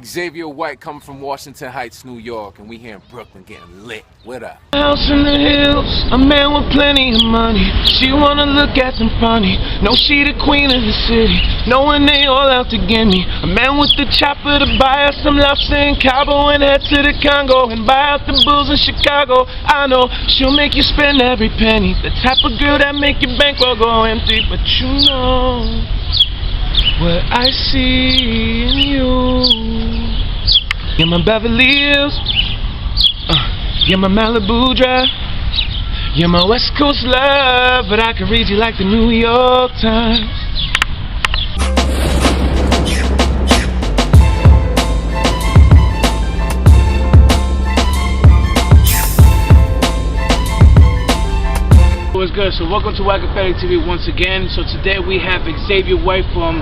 Xavier White coming from Washington Heights, New York, and we here in Brooklyn getting lit. What up? House in the hills, a man with plenty of money. She wanna look at them funny. No, she the queen of the city, knowing they all out to get me. A man with the chopper to buy us some lobster in Cabo and head to the Congo and buy out the bulls in Chicago. I know she'll make you spend every penny, the type of girl that make your bankroll go empty. But you know what I see in you. You're my Beverly Hills, you're my Malibu Drive, you're my West Coast love, but I can read you like the New York Times. What's good? So welcome to AcapellicTV once again. So today we have Xavier White from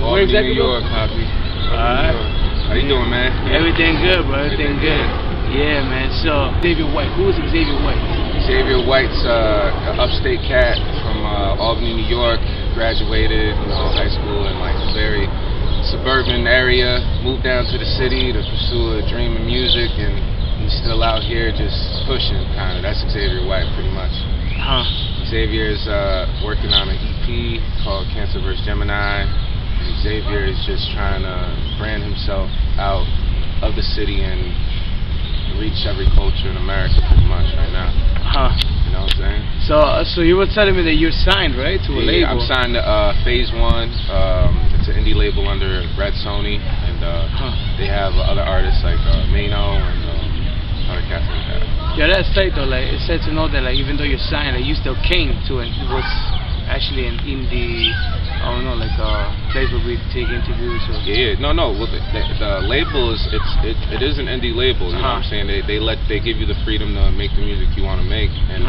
where exactly? New York, Happy. Alright. How you doing, man? Everything good, bro. Everything good. Yeah, man. So Xavier White. Who is Xavier White? Xavier White's an upstate cat from Albany, New York. Graduated, high school in like a very suburban area. Moved down to the city to pursue a dream of music, and he's still out here just pushing, kind of. That's Xavier White, pretty much. Huh. Xavier's working on an EP called Cancer vs. Gemini. And Xavier is just trying to brand himself out of the city and reach every culture in America pretty much right now. Huh. You know what I'm saying? So you were telling me that you're signed, right, to a label? I'm signed to Phase 1. It's an indie label under Red Sony, and they have other artists like Mano and other cats like that. Yeah, that's tight though. Like, it's sad to know that like even though you're signed, like, you still came to it. It was actually an indie, I don't know, like a place where we take interviews. Or Yeah. No. Well, the label is it is an indie label. You know what I'm saying? They give you the freedom to make the music you want to make, and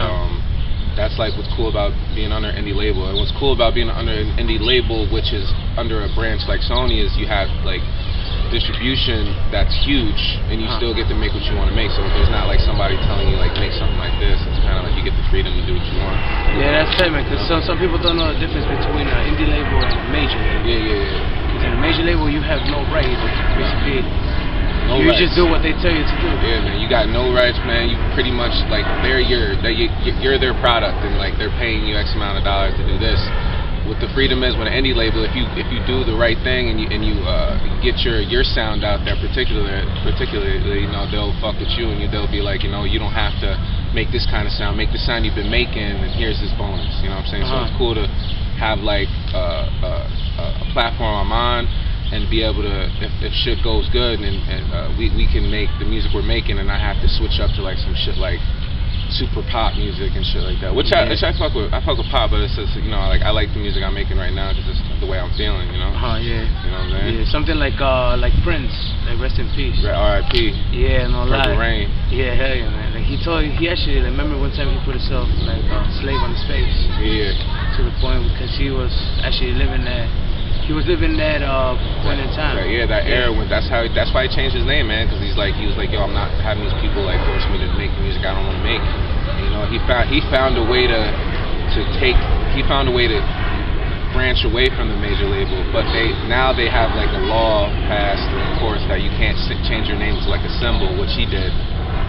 that's like what's cool about being under an indie label. And what's cool about being under an indie label, which is under a branch like Sony, is you have like distribution that's huge, and you still get to make what you want to make. So there's not like somebody telling you like make something like this. It's kind of like you get the freedom to do what you want. Yeah, that's right, man. Because some people don't know the difference between an indie label and a major label. Yeah. Because in a major label you have no rights. Basically, you rights. just do what they tell you to do. Yeah, man. You got no rights, man. You pretty much like you're their product, and like they're paying you X amount of dollars to do this. What the freedom is with an indie label, if you do the right thing and you get your sound out there, particularly, they'll fuck with you, and they'll be like, you don't have to make this kind of sound, make the sound you've been making, and here's this bonus. You know what I'm saying? So it's cool to have like a platform I'm on, and be able to, if shit goes good, and we can make the music we're making, and not have to switch up to like some shit like super pop music and shit like that, which I fuck with. I fuck with pop, but it's just, like I like the music I'm making right now because it's the way I'm feeling, Yeah. You know what I'm saying? Yeah, something like Prince, like rest in peace. R.I.P. Yeah, no lie. Purple Rain. Yeah, hell yeah, man. Like he actually, like, remember one time he put himself like a slave on his face. Yeah. To the point because he was actually living that. He was living that point in time. Right, yeah, that era. When that's why he changed his name, man. Because he was like, yo, I'm not having these people like force me to make the music I don't want to make. And, he found a way to branch away from the major label. But now they have like a law passed, of course, that you can't change your name to like a symbol, which he did.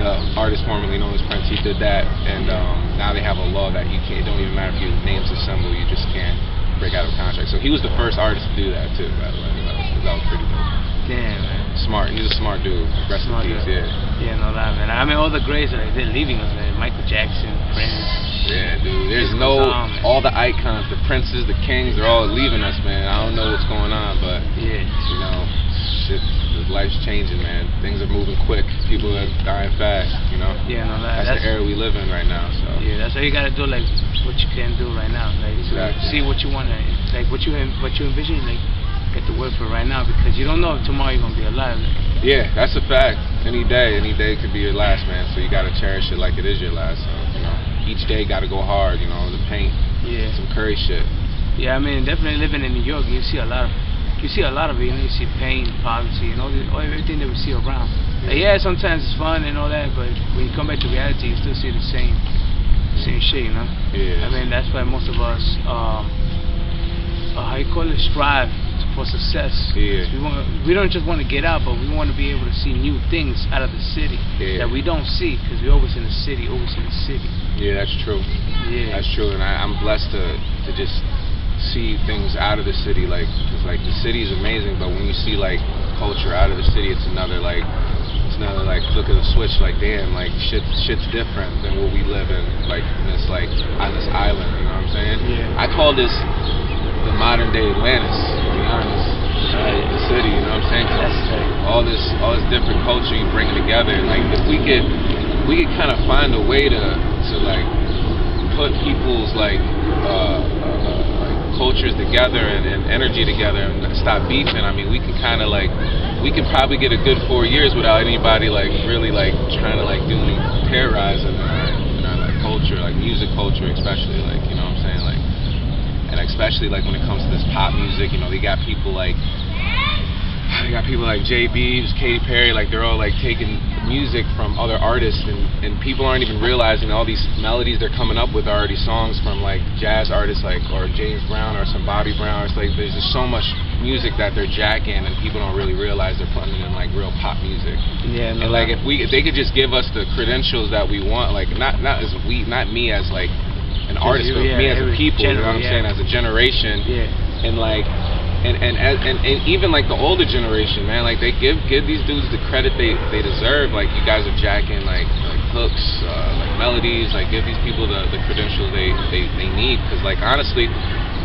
The artist formerly known as Prince, he did that, and now they have a law that you can't. It don't even matter if your name's a symbol, you just can't break out of contract. So he was the first artist to do that too, by the way. That was pretty dope. Damn, man. Smart. He's a smart dude. Rest in peace. Yeah. Yeah, no lie, man. I mean, all the greats they're leaving us, man. Michael Jackson, Prince. Yeah, dude. There's all the icons, the princes, the kings, they're all leaving us, man. I don't know what's going on, but yeah, shit. Life's changing, man. Things are moving quick. People are dying fast, Yeah, no lie. That's the era we live in right now. So yeah, that's what you gotta do. Like what you can do right now. Like see what you wanna, like what you envision. Like get to work for right now, because you don't know if tomorrow you're gonna be alive. Like. Yeah, that's a fact. Any day could be your last, man. So you gotta cherish it like it is your last. So each day gotta go hard. The paint. Yeah. Some Curry shit. Yeah, I mean, definitely living in New York, you see a lot of it. You see pain, poverty, and all everything that we see around. Like, yeah, sometimes it's fun and all that, but when you come back to reality, you still see the same shit, Yeah. I mean, that's why most of us, how you call it, strive for success. Yeah. We don't just want to get out, but we want to be able to see new things out of the city that we don't see because we're always in the city, Yeah, that's true. Yeah. That's true, and I'm blessed to just see things out of the city, like, cause like the city is amazing, but when you see like culture out of the city, it's another like look at the switch, like damn, like shit's different than what we live in, like this like on this island, you know what I'm saying? Yeah. I call this the modern day Atlantis, to be honest. The city, you know what I'm saying? All this different culture you bringing together, and like if we could kind of find a way to like put people's like cultures together and energy together and stop beefing. I mean, we can kind of like, we can probably get a good 4 years without anybody like really like trying to like do any terrorizing in our like culture, like music culture especially, like, you know what I'm saying, like, and especially like when it comes to this pop music, you know, they got people like JB, Katy Perry, like they're all like taking music from other artists, and people aren't even realizing all these melodies they're coming up with are already songs from like jazz artists, like, or James Brown or some Bobby Brown. It's like there's just so much music that they're jacking, and people don't really realize they're putting it in like real pop music. Yeah. And like if they could just give us the credentials that we want, like not me as like an artist, but me as a people, you know what I'm saying, as a generation, and like. And even like the older generation, man, like they give these dudes the credit they deserve. Like you guys are jacking like hooks, like melodies. Like give these people the credentials they need. Because like honestly,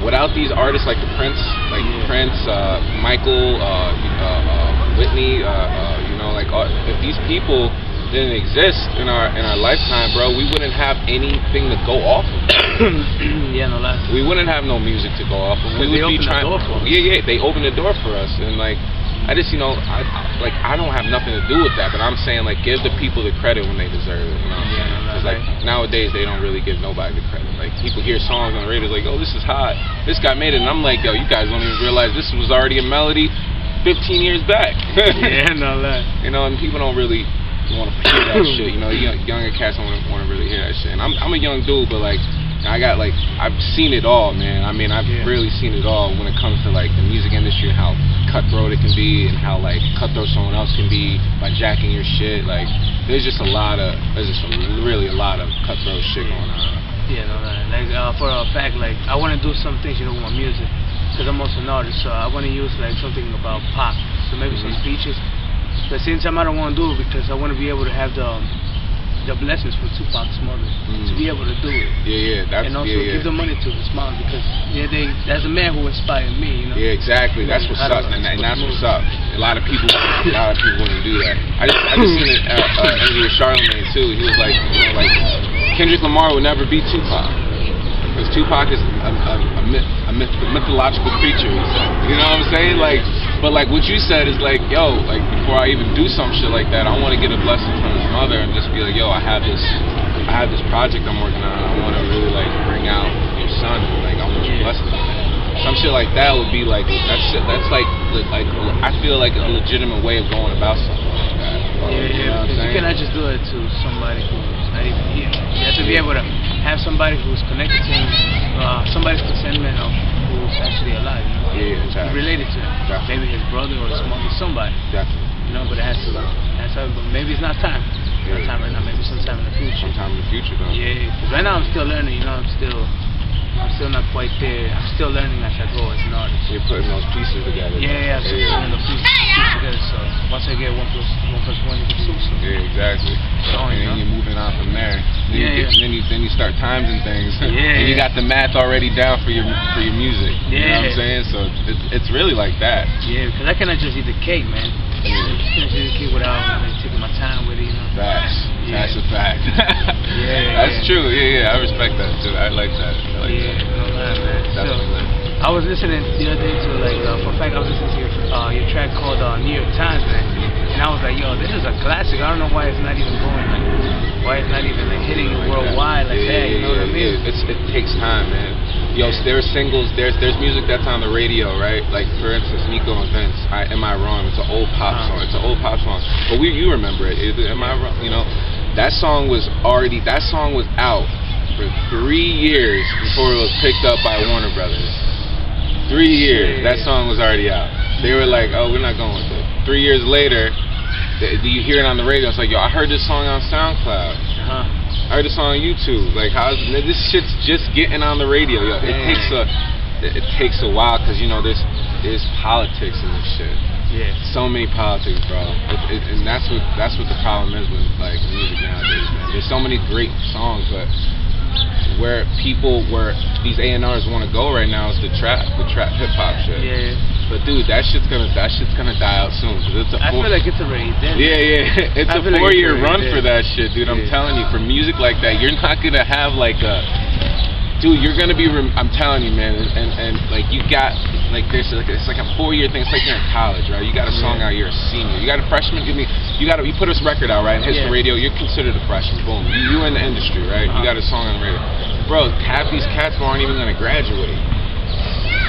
without these artists like Prince, Michael, Whitney, you know, like if these people didn't exist in our lifetime, bro, we wouldn't have anything to go off of. Yeah, no lie. We wouldn't have no music to go off of. We would be trying. They opened the door for us, and like, I just, you know, I don't have nothing to do with that, but I'm saying like, give the people the credit when they deserve it. You know what I'm saying? Because like nowadays they don't really give nobody the credit. Like people hear songs on the radio, like, oh, this is hot, this guy made it, and I'm like, yo, you guys don't even realize this was already a melody 15 years back. Yeah, no lie. You know, and people don't really want to hear that shit, you know. Younger cats don't want to really hear that shit. And I'm a young dude, but like I've seen it all, man. I mean, I've really seen it all when it comes to like the music industry and how cutthroat it can be, and how like cutthroat someone else can be by jacking your shit. Like there's just really a lot of cutthroat shit going on. Yeah, no, like for a fact, like I want to do some things, you know, with my music, because I'm also an artist, so I want to use like something about pop, so maybe some speeches. But at the same time, I don't want to do it because I want to be able to have the blessings from Tupac's mother to be able to do it. That's, and also give the money to his mom, because that's a man who inspired me, you know. Yeah, exactly. That's what's up, and that's what's up. A lot of people wouldn't do that. I just seen an interview with Charlamagne too. He was like, you know, like Kendrick Lamar would never be Tupac, because Tupac is a mythological creature. You know what I'm saying? Like, but like what you said is like, yo, like before I even do some shit like that, I want to get a blessing from his mother and just be like, yo, I have this project I'm working on. I want to really like bring out your son. Like I want your blessings on that. Some shit like that would be like that's like I feel like a legitimate way of going about something like that. You know what I'm saying? You cannot just do it to somebody who's not even here. You have to be able to have somebody who's connected to him, somebody's consentment of who's actually alive. You know? Exactly. Related to him. Definitely. Maybe his brother or his mother, somebody. Definitely. You know, but it has to. But maybe it's not time. Not time right now. Maybe sometime in the future. Sometime in the future, though. Yeah, because right now I'm still learning. You know, I'm still not quite there. I'm still learning as I go as an artist. You're putting those pieces together. Yeah, I'm still putting those pieces together. So once I get 1 plus 1 equals 2. So. Yeah, exactly. And then you're moving on from there. Then you start times and things. And you got the math already down for your music. You know what I'm saying? So it's really like that. Yeah, because I cannot just eat the cake, man. I can't just eat the cake without taking my time with it, you know. That's a fact. That's true. I respect that too. I like that. No lie, man. Definitely. I was listening the other day to for a fact I was listening to your track called New York Times, man. And I was like, yo, this is a classic. I don't know why it's not even going why it's not even hitting worldwide like that. You know what I mean? It takes time, man. Yo, there's singles, there's music that's on the radio, right? Like for instance, Nico and Vince. Am I Wrong? It's an old pop song. It's an old pop song. But you remember it? Am I Wrong? You know, that song was out for 3 years before it was picked up by Warner Brothers. 3 years. That song was already out. They were like, oh, we're not going with it. 3 years later, do you hear it on the radio? It's like, yo, I heard this song on SoundCloud. I heard this song on YouTube. Like, this shit's just getting on the radio, yo. It takes a while because you know there's politics in this shit. Yeah. So many politics, bro. And that's what the problem is with like music nowadays, man. There's so many great songs, but where these A&Rs want to go right now is the trap hip hop shit. Yeah. But dude, that shit's gonna die out soon. Cause I feel like it's already dead. Yeah. It's a 4-year run for that shit, dude. I'm telling you, for music like that, you're not gonna have like a. Dude, you're gonna be. I'm telling you, man, and like you got like it's like a 4-year thing. It's like you're in college, right? You got a song out, you're a senior. You got a freshman. You put this record out, right? And hits the radio. You're considered a freshman. Boom. You in the industry, right? You got a song on the radio, bro. Half these cats aren't even gonna graduate.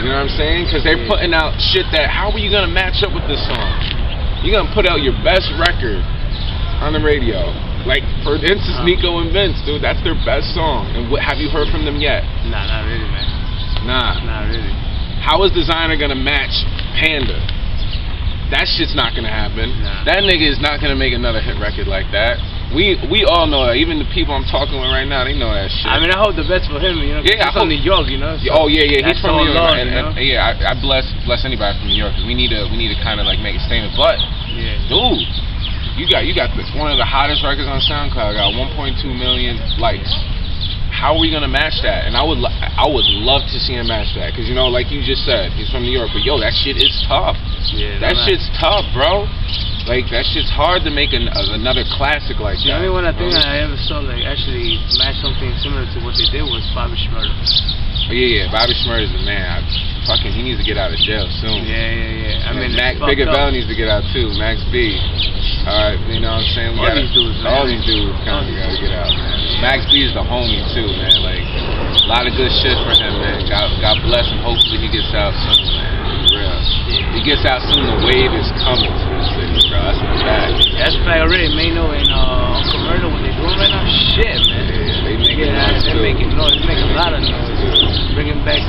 You know what I'm saying? Because they're putting out shit that. How are you gonna match up with this song? You're gonna put out your best record on the radio. Like, for instance, Nico and Vince, dude, that's their best song. And have you heard from them yet? Nah, not really, man. Not really. How is Designer gonna match Panda? That shit's not gonna happen. Nah. That nigga is not gonna make another hit record like that. We all know that. Even the people I'm talking with right now, they know that shit. I mean, I hope the best for him, you know. Yeah, he's from New York, you know. So he's from New York. Love, and I bless anybody from New York because we need to kind of like make a statement. But dude. You got one of the hottest records on SoundCloud. Got 1.2 million likes. How are we gonna match that? And I would love to see him match that, because you know, like you just said, he's from New York. But yo, that shit is tough. Yeah, that shit's tough, bro. Like that shit's hard to make another classic like that. The only one I think I ever saw like actually match something similar to what they did was Bobby Shmurda. Oh, yeah, Bobby Shmurda's the man. He needs to get out of jail soon. Yeah. I mean, Big Bell needs to get out too. Max B. Alright, you know what I'm saying? All these dudes kind of gotta get out, man. Max B is the homie too, man. Like, a lot of good shit for him, man. God bless him. Hopefully he gets out soon, man. For real. He gets out soon, the wave is coming to the city, bro. That's a fact. That's a fact already. Mano and Uncle Murder, what they doing right now, shit, man. Yeah, they making noise too. They're making a lot of noise. Bringing back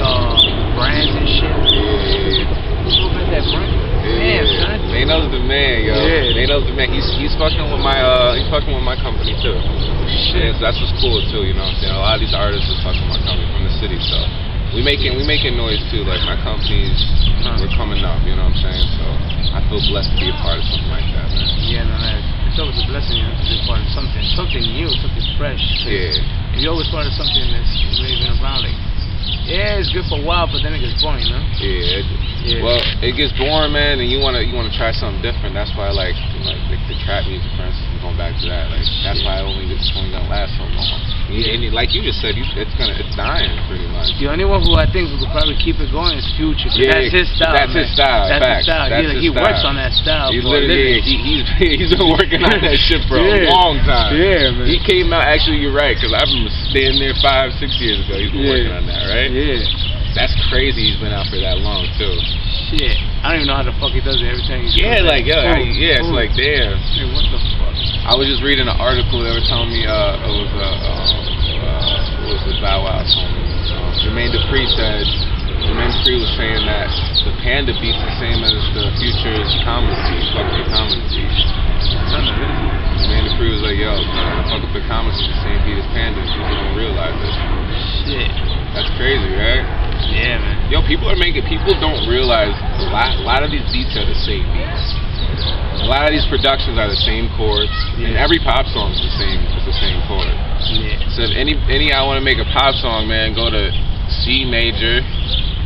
brands and shit. Who got that brand? Man, son. Mano's the man, yo. Yeah. Mano's the man. He's fucking with my company too. Shit. So that's what's cool too, you know what I'm saying? A lot of these artists are fucking with my company from the city, so we making noise too. Like my companies, we're coming up, you know what I'm saying? So I feel blessed to be a part of something like that, man. Yeah, no, it's always a blessing, you know, to be part of something new, something fresh. Yeah. If you're always part of something that's really been around, like, yeah, it's good for a while, but then it gets boring, you know? Yeah. Well, it gets boring, man, and you wanna try something different. That's why, like the trap music, for instance, going back to that, like that's why it's only gonna last so long. And like you just said, it's dying pretty much. The only one who I think who could probably keep it going is Future. That's his style. That's his style. He works on that style. He's been working on that shit for a long time. Yeah, man. He came out. Actually, you're right, because I remember staying there 5-6 years ago. He's been working on that, right? Yeah. That's crazy. He's been out for that long too. Shit, I don't even know how the fuck he does it every time. It's like damn. Hey, what the fuck? I was just reading an article. They were telling me it was a Bow Wow song. Jermaine Dupri was saying that the Panda beat's the same as the Future's Common beat. Fuck the Common beat. Jermaine Dupri was like, yo, fuck up the Common is the same beat as Panda. People don't realize it. Shit. That's crazy, right? Yeah, man. Yo, people don't realize a lot of these beats are the same beats. A lot of these productions are the same chords, and every pop song is the same chord. Yeah. So if any I want to make a pop song, man, go to C major,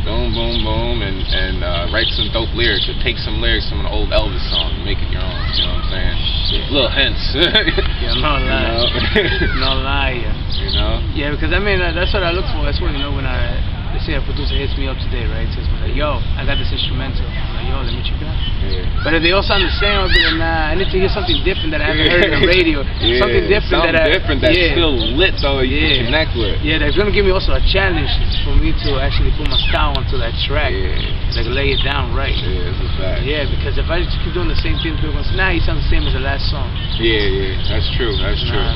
boom, boom, boom, and write some dope lyrics, or take some lyrics from an old Elvis song and make it your own. You know what I'm saying? Little hints. Yeah, no lie. No lie. You know? Yeah, because I mean that's what I look for. That's what, you know, when let's say a producer hits me up today, right? Says like, yo, I got this instrumental. I'm like, yo, let me check it out. Yeah. But if they all sound the same, I'll be like, nah, I need to hear something different that I haven't heard on the radio. Something different that's still lit though you can connect with. Yeah, that's gonna give me also a challenge for me to actually put my style onto that track. Like lay it down right. Yeah, it's a fact. Yeah, because if I just keep doing the same thing, people are gonna say, nah, he sounds the same as the last song. Yeah, that's true. That's true.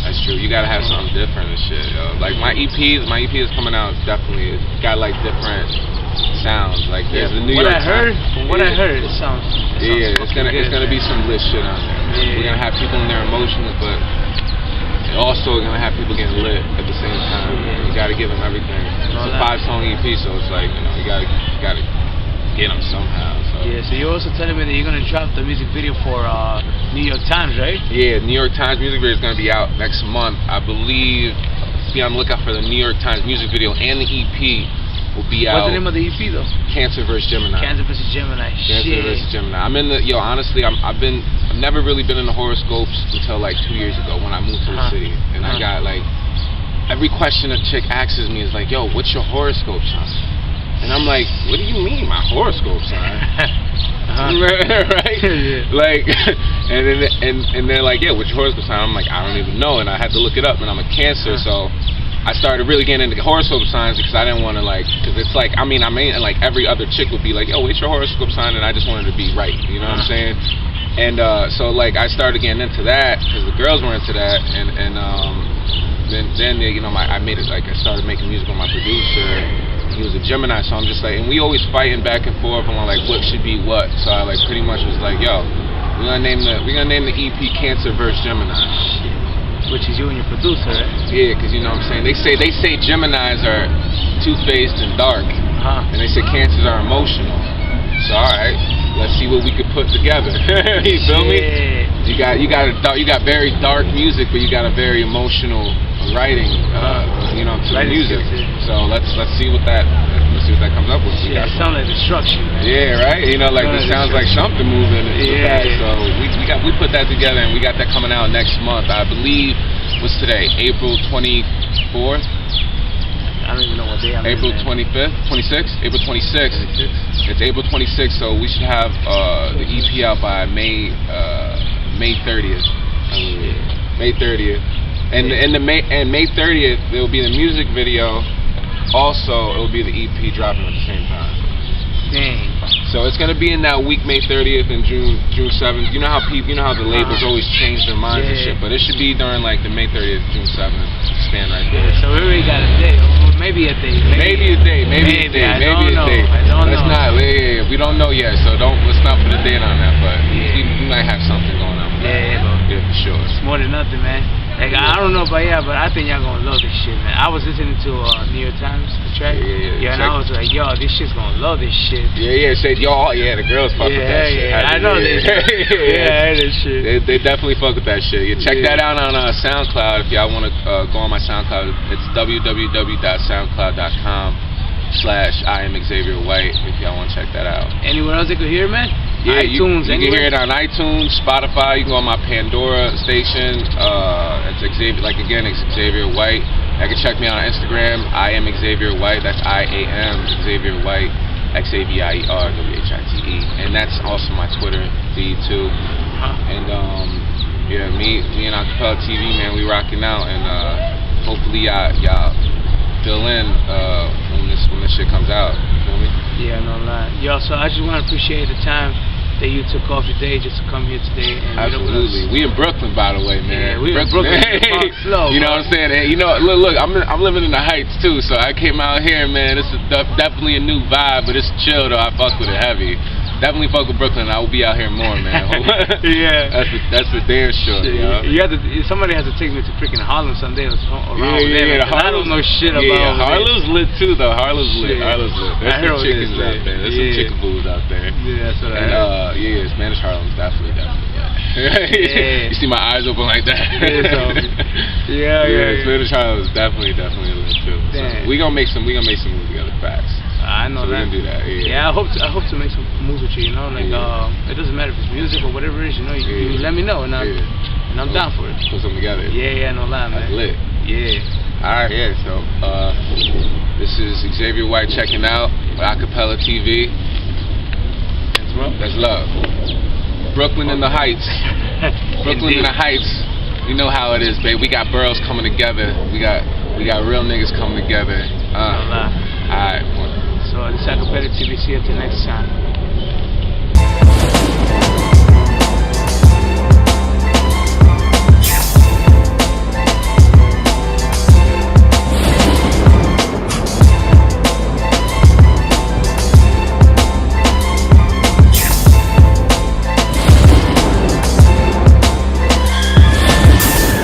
That's true. You gotta have something different and shit, yo. Like my EP is coming out. It's got like different sounds. Like there's the New What York I heard, Times. from what I heard, it sounds. It's gonna be some lit shit on there. Yeah. We're gonna have people in their emotions, but also we're gonna have people getting lit at the same time. Yeah. You gotta give them everything. It's a 5-song EP, so it's like, you know, you gotta get them somehow. So. Yeah, so you're also telling me that you're gonna drop the music video for New York Times, right? Yeah, New York Times music video is gonna be out next month, I believe. Be on the lookout for the New York Times music video, and the EP will be out. What's the name of the EP though? Cancer vs. Gemini. Cancer vs. Gemini. Cancer vs. Gemini. I'm in the honestly, I've never really been in the horoscopes until like 2 years ago when I moved to the city, and I got like every question a chick asks me is like, yo, what's your horoscope sign? And I'm like, what do you mean my horoscope sign? Right? Yeah. Like, and they're like, yeah, what's your horoscope sign? I'm like, I don't even know, and I had to look it up, and I'm a Cancer, so I started really getting into horoscope signs because I didn't want to because it's like, I mean, like every other chick would be like, yo, what's your horoscope sign? And I just wanted to be right, you know what I'm saying? And so like I started getting into that because the girls were into that, and then you know, I made it, like I started making music with my producer. He was a Gemini, so I'm just like, and we always fighting back and forth on like what should be what. So I like pretty much was like, yo, we're gonna name the EP Cancer vs. Gemini. Which is you and your producer, right? Yeah, because you know what I'm saying. They say Geminis are two-faced and dark, and they say Cancers are emotional. So all right, let's see what we could put together. You feel me? You got very dark music, but you got a very emotional writing, you know, to the music. So let's see what that comes up with. Yeah, it sounds like destruction, man. Yeah, right. You know, like it sounds like something moving. Yeah. So we put that together, and we got that coming out next month. I believe. What's today? April 24th. I don't even know what day I'm April 25th, 26th. April 26th. It's April 26th, so we should have the EP out by May 30th. May 30th. And May 30th, there will be the music video. Also, it will be the EP dropping at the same time. Dang. So it's gonna be in that week, May 30th and June 7th. You know how the labels always change their minds and shit. But it should be during like the May 30th, June 7th span right there. So we already got a date, or maybe a date. Maybe a date. I don't know. Let's not. Yeah, we don't know yet. So let's not put a date on that. But we might have something going on. Yeah, for sure. It's more than nothing, man. Like, I don't know about y'all, but I think y'all gonna love this shit, man. I was listening to New York Times, the track. Yeah, and I was like, yo, this shit's gonna love this shit. Yeah, said y'all. Yeah, the girls fuck with that shit. I know this. Yeah, I heard this shit. They definitely fuck with that shit. Check that out on SoundCloud if y'all want to go on my SoundCloud. It's www.soundcloud.com/I am Xavier White if y'all want to check that out. Anywhere else they could hear, man? Yeah, iTunes, you can hear it on iTunes, Spotify. You can go on my Pandora station. It's Xavier, like again, it's Xavier White. You can check me out on Instagram. I am Xavier White. That's I-A-M Xavier White. XAVIER WHITE. And that's also my Twitter feed too. And yeah, me and AcapellicTV, man, we rocking out, and hopefully y'all fill in when this shit comes out. You feel me? Yeah, no lie. Yo, so I just want to appreciate the time that you took off your day just to come here today. And absolutely. We in Brooklyn, by the way, man. Yeah, we in Brooklyn. Slow, you know what I'm saying? And, you know, look, I'm living in the Heights too, so I came out here, man. This is definitely a new vibe, but it's chill though. I fuck with it heavy. Definitely fuck with Brooklyn. I will be out here more, man. Yeah. That's for damn sure, yo. Somebody has to take me to freaking Harlem someday around there. I don't know shit about it. Harlem's lit too, though. Harlem's lit. Harlem's lit. There's some chickens out there. There's some chickaboos out there. Yeah, that's what I heard. Yeah, Spanish Harlem's definitely lit. Yeah. You see my eyes open like that? Yeah. Spanish Harlem's definitely lit too. So we gonna make some moves together fast. I know that. We can do that. Yeah, I hope to make some moves with you. You know, like it doesn't matter if it's music or whatever it is. You know, you let me know, and I'm down for it. Put something together. Yeah, no lie, man. That's lit. Yeah. All right, yeah. So this is Xavier White checking out with AcapellicTV. That's love. Brooklyn in the Heights. Brooklyn in the Heights. You know how it is, babe. We got boroughs coming together. We got real niggas coming together. All right. So this is AcapellicTV. See you till next time.